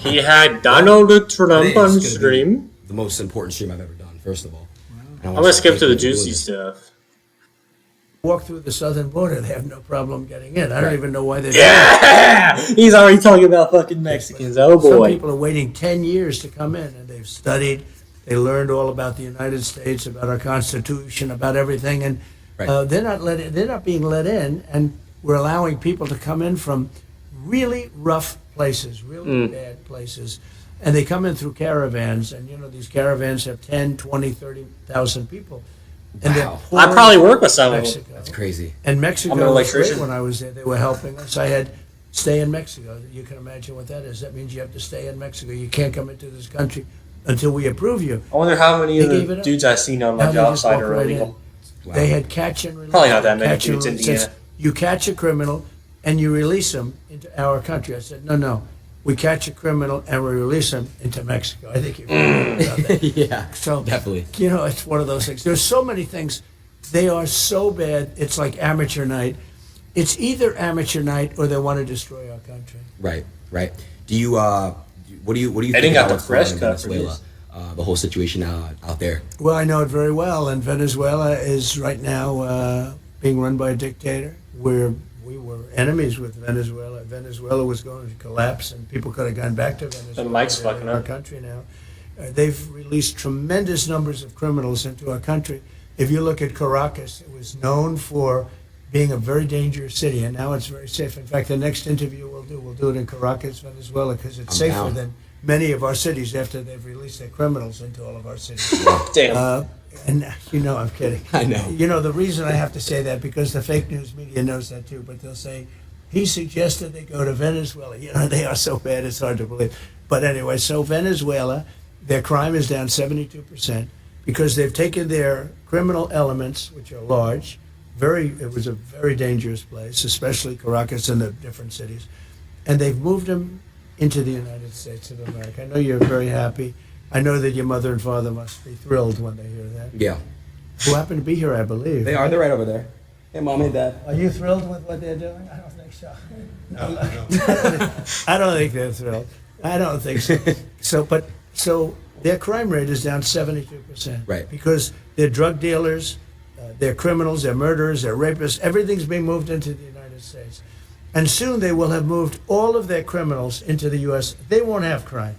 He had Donald Trump on Today's stream. The most important stream I've ever done, first of all. I'm going to skip to the juicy stuff. Walk through the southern border, they have no problem getting in. I don't even know why they're Yeah! He's already talking about fucking Mexicans. Oh, Some boy. people are waiting 10 years to come in, and they've studied. They learned all about the United States, about our Constitution, about everything, and they're not being let in, and we're allowing people to come in from really rough places, really bad places, and they come in through caravans, and these caravans have 10, 20, 30,000 people. And Wow. I probably work with some of them. That's crazy. And Mexico I'm an was great electrician. when I was there. They were helping us. I had stay in Mexico. You can imagine what that is. That means you have to stay in Mexico. You can't come into this country until we approve you. I wonder how many of They gave the it up. dudes I've seen on Now my they job just site walk are right illegal. Wow. They had catch and release. Probably not that many Catch and dudes in release. Indiana. Since you catch a criminal and you release him into our country. I said, no. We catch a criminal and we release him into Mexico. I think you're right about that. Yeah, So, definitely. it's one of those things. There's so many things. They are so bad. It's like amateur night. It's either amateur night or they want to destroy our country. Right. Do you what do you Adin think got about the what's going on fresh in cut for Venezuela? The whole situation out there. Well, I know it very well, and Venezuela is right now being run by a dictator. We were enemies with Venezuela. Venezuela was going to collapse, and people could have gone back to Venezuela. The mic's They're fucking in our up. country now. They've released tremendous numbers of criminals into our country. If you look at Caracas, it was known for being a very dangerous city, and now it's very safe. In fact, the next interview we'll do it in Caracas, Venezuela, because it's I'm safer down. than many of our cities after they've released their criminals into all of our cities. Damn. And I'm kidding. I know. The reason I have to say that, because the fake news media knows that too, but they'll say, he suggested they go to Venezuela. They are so bad, it's hard to believe. But anyway, so Venezuela, their crime is down 72% because they've taken their criminal elements, which are large. It was a very dangerous place, especially Caracas and the different cities. And they've moved them into the United States of America. I know you're very happy. I know that your mother and father must be thrilled when they hear that. Yeah. Who happen to be here, I believe. They are. They're right over there. Hey, Mom, hey, Dad. Are you thrilled with what they're doing? I don't think so. No. I don't think they're thrilled. I don't think so. So their crime rate is down 72%. Right. Because they're drug dealers, they're criminals, they're murderers, they're rapists. Everything's being moved into the United States. And soon they will have moved all of their criminals into the U.S. They won't have crime.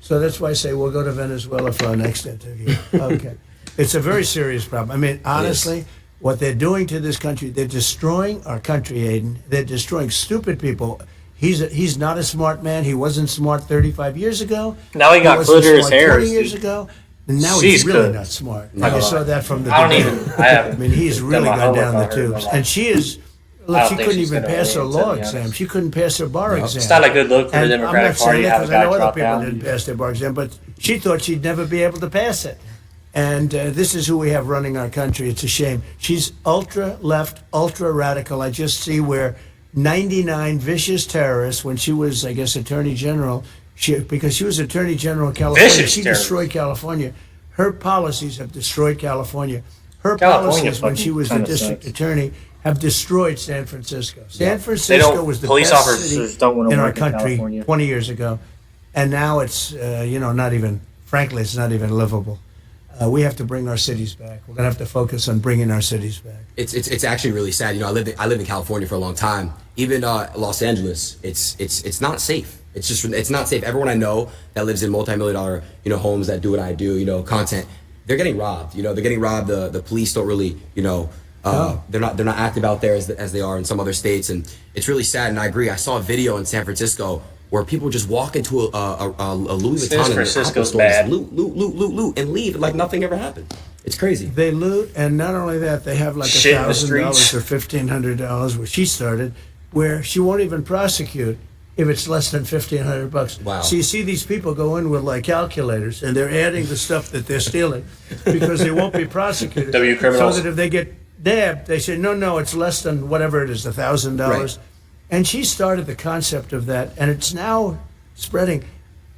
So that's why I say we'll go to Venezuela for our next interview. Okay. It's a very serious problem. I mean, honestly, what they're doing to this country, they're destroying our country, Adin. They're destroying stupid people. He's not a smart man. He wasn't smart 35 years ago. Now he got wasn't glitter his smart hair. 20 years ago. And now he's She's really good. not smart. No. You saw that from the I don't debate. even. I haven't. I mean, he's done really my gone homework down the on her, tubes. but And she is, I look, don't she think couldn't she's even gonna pass her win, to law be exam. honest. She couldn't pass her bar exam. It's not a good look for the And Democratic I'm not saying Party to that have a because I know guy other drop people down. didn't pass their bar exam, but she thought she'd never be able to pass it. And this is who we have running our country. It's a shame. She's ultra left, ultra radical. I just see where 99 vicious terrorists, when she was, I guess, Attorney General, because she was Attorney General of California, Vicious she terrorists. destroyed California. Her policies have destroyed California. Her California policies, when fucking she was the kinda district sucks. attorney, have destroyed San Francisco. San They Francisco don't. was the Police best officers city don't want to in our work in country California. 20 years ago. And now it's, not even, frankly, it's not even livable. We have to bring our cities back. We're going to have to focus on bringing our cities back. It's actually really sad. I lived in California for a long time. Even Los Angeles, it's not safe. It's not safe. Everyone I know that lives in multi-million-dollar homes that do what I do, content, they're getting robbed. They're getting robbed. The police don't really they're not active out there as they are in some other states, and it's really sad. And I agree. I saw a video in San Francisco where people just walk into a Louis San Vuitton and Francisco's Apple store, bad. just loot, and leave like nothing ever happened. It's crazy. They loot, and not only that, they have like Shit in the $1,000 streets. or $1,500, where she started, where she won't even prosecute if it's less than $1,500. Wow. So you see these people go in with like calculators, and they're adding the stuff that they're stealing because they won't be prosecuted. W criminals. So that if they get nabbed, they say, no, it's less than whatever it is, $1,000. Right. And she started the concept of that, and it's now spreading.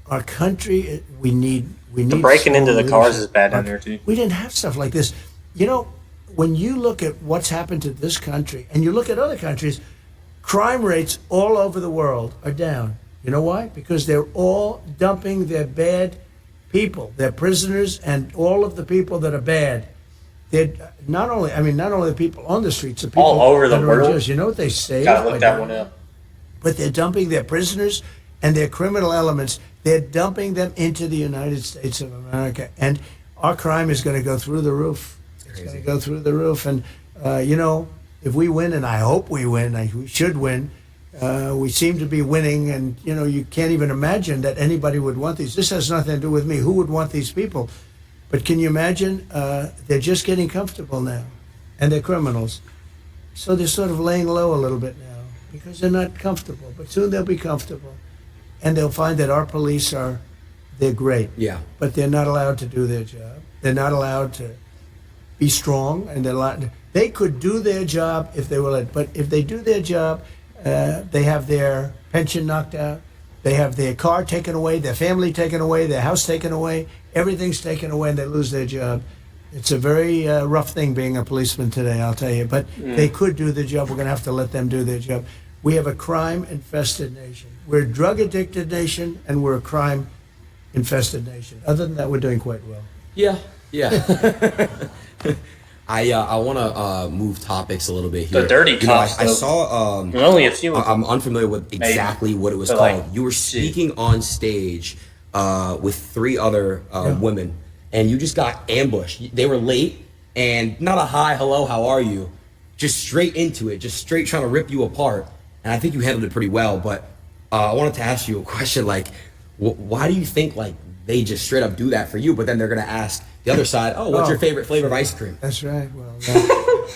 Our country, we need The breaking into the strong cars leadership. is bad down there too. We didn't have stuff like this. When you look at what's happened to this country and you look at other countries, crime rates all over the world are down. You know why? Because they're all dumping their bad people, their prisoners, and all of the people that are bad. They're not only the people on the streets, the people All over the that are in world. jails. You know what they say? Gotta look that one up. But they're dumping their prisoners and their criminal elements. They're dumping them into the United States of America, and our crime is going to go through the roof. It's going to go through the roof, and if we win, and I hope we win, we should win. We seem to be winning, and you can't even imagine that anybody would want these. This has nothing to do with me. Who would want these people? But can you imagine? They're just getting comfortable now, and they're criminals, so they're sort of laying low a little bit now because they're not comfortable. But soon they'll be comfortable, and they'll find that our police they're great. Yeah. But they're not allowed to do their job. They're not allowed to be strong, and they could do their job if they were let. But if they do their job, they have their pension knocked out. They have their car taken away, their family taken away, their house taken away. Everything's taken away, and they lose their job. It's a very rough thing being a policeman today, I'll tell you. But they could do the job. We're going to have to let them do their job. We have a crime-infested nation. We're a drug-addicted nation, and we're a crime-infested nation. Other than that, we're doing quite well. Yeah. I want to move topics a little bit here. The dirty cops. I saw. Only a few. I'm unfamiliar with exactly what it was But, called. like, You were speaking on stage with 3 other women, and you just got ambushed. They were late, and not a hi, hello, how are you? Just straight into it, just straight trying to rip you apart. And I think you handled it pretty well. But I wanted to ask you a question, like, why do you think like they just straight up do that for you, but then they're gonna ask the other side, oh, what's your favorite flavor of ice cream? That's right.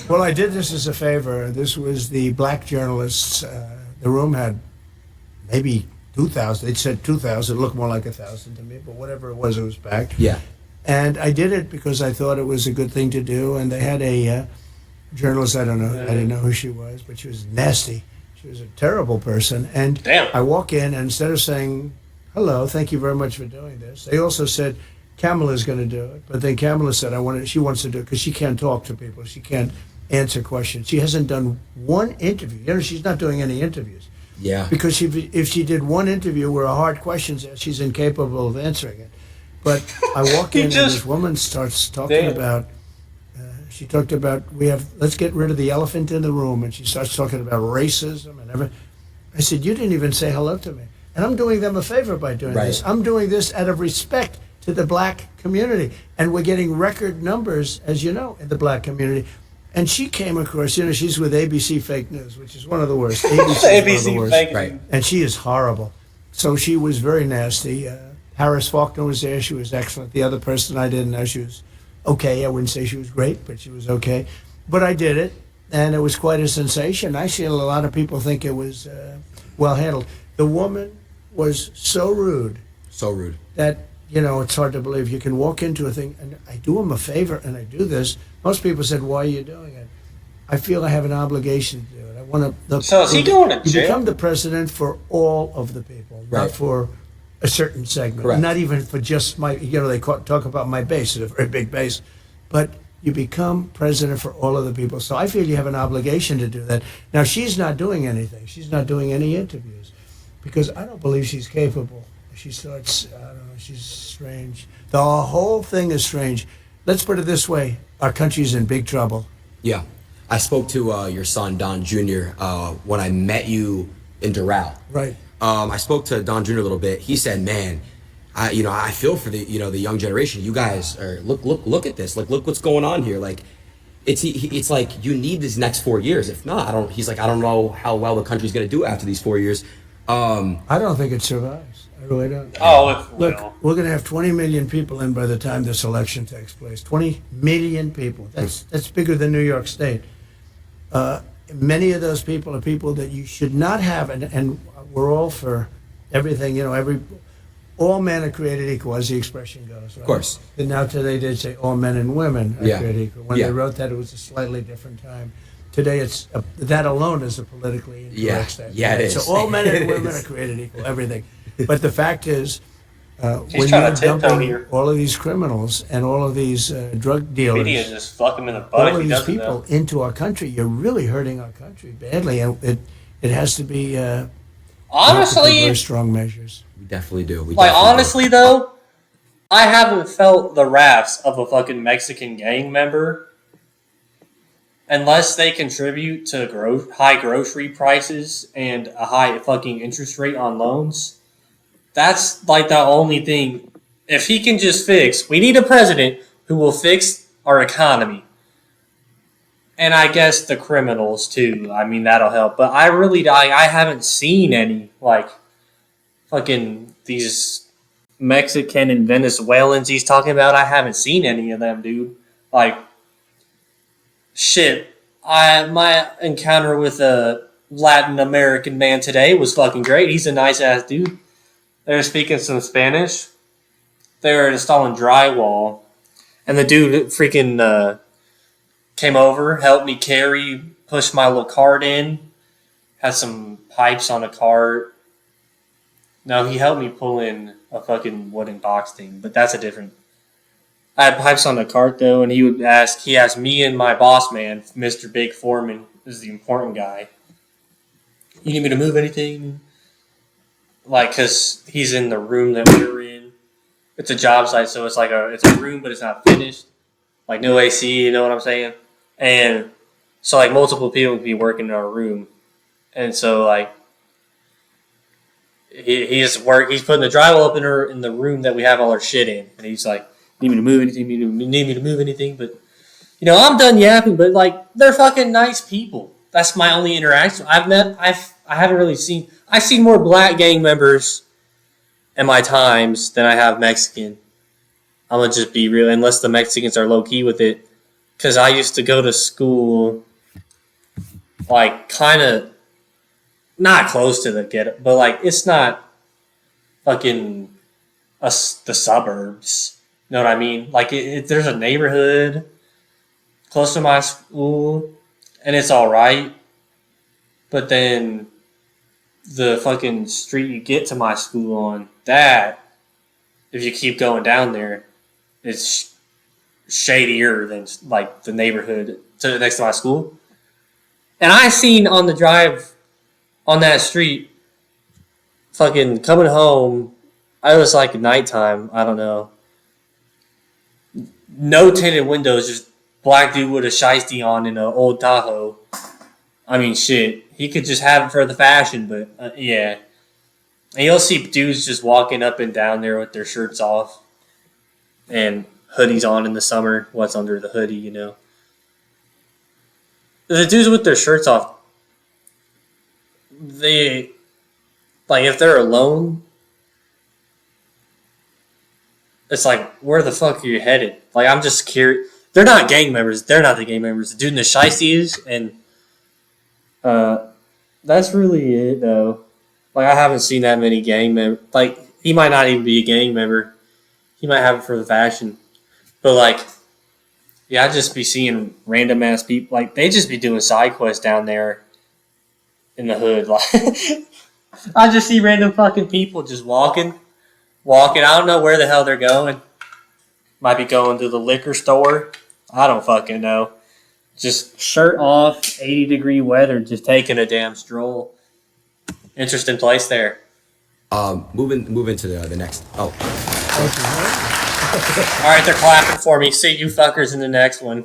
Well, I did this as a favor. This was the black journalists. The room had maybe 2,000. They said 2,000. It looked more like 1,000 to me, but whatever it was packed. Yeah. And I did it because I thought it was a good thing to do. And they had a journalist. I didn't know who she was, but she was nasty. She was a terrible person. And Damn. I walk in, and instead of saying, hello, thank you very much for doing this, they also said, Kamala's going to do it. But then Kamala said, she wants to do it because she can't talk to people. She can't answer questions. She hasn't done one interview. She's not doing any interviews. Yeah. Because if she did one interview where a hard question's asked, she's incapable of answering it. But I walk in, and this woman starts talking about, she talked about, let's get rid of the elephant in the room. And she starts talking about racism and everything. I said, you didn't even say hello to me. And I'm doing them a favor by doing this. I'm doing this out of respect to the black community. And we're getting record numbers, as you know, in the black community. And she came across, she's with ABC Fake News, which is one of the worst. ABC is one of the worst. Fake Right. News. And she is horrible. So she was very nasty. Harris Faulkner was there. She was excellent. The other person I didn't know, she was okay. I wouldn't say she was great, but she was okay. But I did it, and it was quite a sensation. Actually, a lot of people think it was well handled. The woman was so rude. So rude. That, it's hard to believe. You can walk into a thing, and I do them a favor, and I do this. Most people said, why are you doing it? I feel I have an obligation to do it. I want to. So is he going to You jail? become the president for all of the people, Right. not for a certain segment. Correct. Not even for just my, they talk about my base, it's a very big base. But you become president for all of the people. So I feel you have an obligation to do that. Now, she's not doing anything. She's not doing any interviews because I don't believe she's capable. She starts, I don't know, she's strange. The whole thing is strange. Let's put it this way. Our country's in big trouble. Yeah. I spoke to your son, Don Jr., when I met you in Doral. Right. I spoke to Don Jr. a little bit. He said, man, I feel for the young generation. You guys are, look at this. Like, look what's going on here. Like, it's like you need these next 4 years. If not, I don't know how well the country's going to do after these 4 years. I don't think it survives. I really don't. Oh, Look, we're going to have 20 million people in by the time this election takes place. 20 million people. That's bigger than New York State. Many of those people are people that you should not have, and we're all for everything. All men are created equal, as the expression goes. Right? Of course. And now today they say all men and women are Yeah. created equal. When Yeah. they wrote that, it was a slightly different time. Today, it's that alone is a politically incorrect statement. Yeah, it is. So all men and It women is. are created equal, everything. But the fact is, when trying you're to tiptoe dumping here. all of these criminals and all of these drug dealers, Media just fuck him in the butt all if of he these doesn't people know. into our country, you're really hurting our country badly. And it has to be Honestly, very strong measures. We definitely do. We like definitely do. honestly though, I haven't felt the wraths of a fucking Mexican gang member unless they contribute to high grocery prices and a high fucking interest rate on loans. That's like the only thing. If he can just fix, we need a president who will fix our economy. And I guess the criminals too. I mean, that'll help. But I haven't seen any, like, fucking these Mexican and Venezuelans he's talking about. I haven't seen any of them, dude. Like, shit. My encounter with a Latin American man today was fucking great. He's a nice ass dude. They were speaking some Spanish. They were installing drywall, and the dude freaking came over, helped me push my little cart in, had some pipes on a cart. No, he helped me pull in a fucking wooden box thing, but that's a different. I had pipes on the cart though, and he asked me and my boss man, Mr. Big Foreman, is the important guy. You need me to move anything? Like, cause he's in the room that we were in. It's a job site, so it's a room, but it's not finished. Like no AC, you know what I'm saying? And so like multiple people could be working in our room, and so like he's putting the drywall up in the room that we have all our shit in, and he's like, "Need me to move anything? Need me to move anything?" But I'm done yapping. But like they're fucking nice people. That's my only interaction. I haven't really seen. I've seen more black gang members in my times than I have Mexican. I'm gonna just be real, unless the Mexicans are low key with it. Because I used to go to school, like, kind of not close to the ghetto, but, like, it's not fucking the suburbs. You know what I mean? Like, there's a neighborhood close to my school, and it's all right. But then the fucking street you get to my school on, that, if you keep going down there, it's shadier than like the neighborhood next to my school. And I seen on the drive on that street, fucking coming home, I was like nighttime, I don't know. No tinted windows, just black dude with a shiesty on in an old Tahoe. I mean, shit, he could just have it for the fashion, but yeah. And you'll see dudes just walking up and down there with their shirts off and hoodies on in the summer. What's under the hoodie, The dudes with their shirts off, they, like, if they're alone, it's like, where the fuck are you headed? Like, I'm just curious. They're not gang members. They're not the gang members. The dude in the shiesty is, and that's really it, though. Like, I haven't seen that many gang members. Like, he might not even be a gang member. He might have it for the fashion. But, like, yeah, I just be seeing random ass people. Like, they just be doing side quests down there in the hood. Like, I just see random fucking people just walking. I don't know where the hell they're going. Might be going to the liquor store. I don't fucking know. Just shirt off, 80-degree weather, just taking a damn stroll. Interesting place there. Moving to the next. Oh. All right, they're clapping for me. See you fuckers in the next one.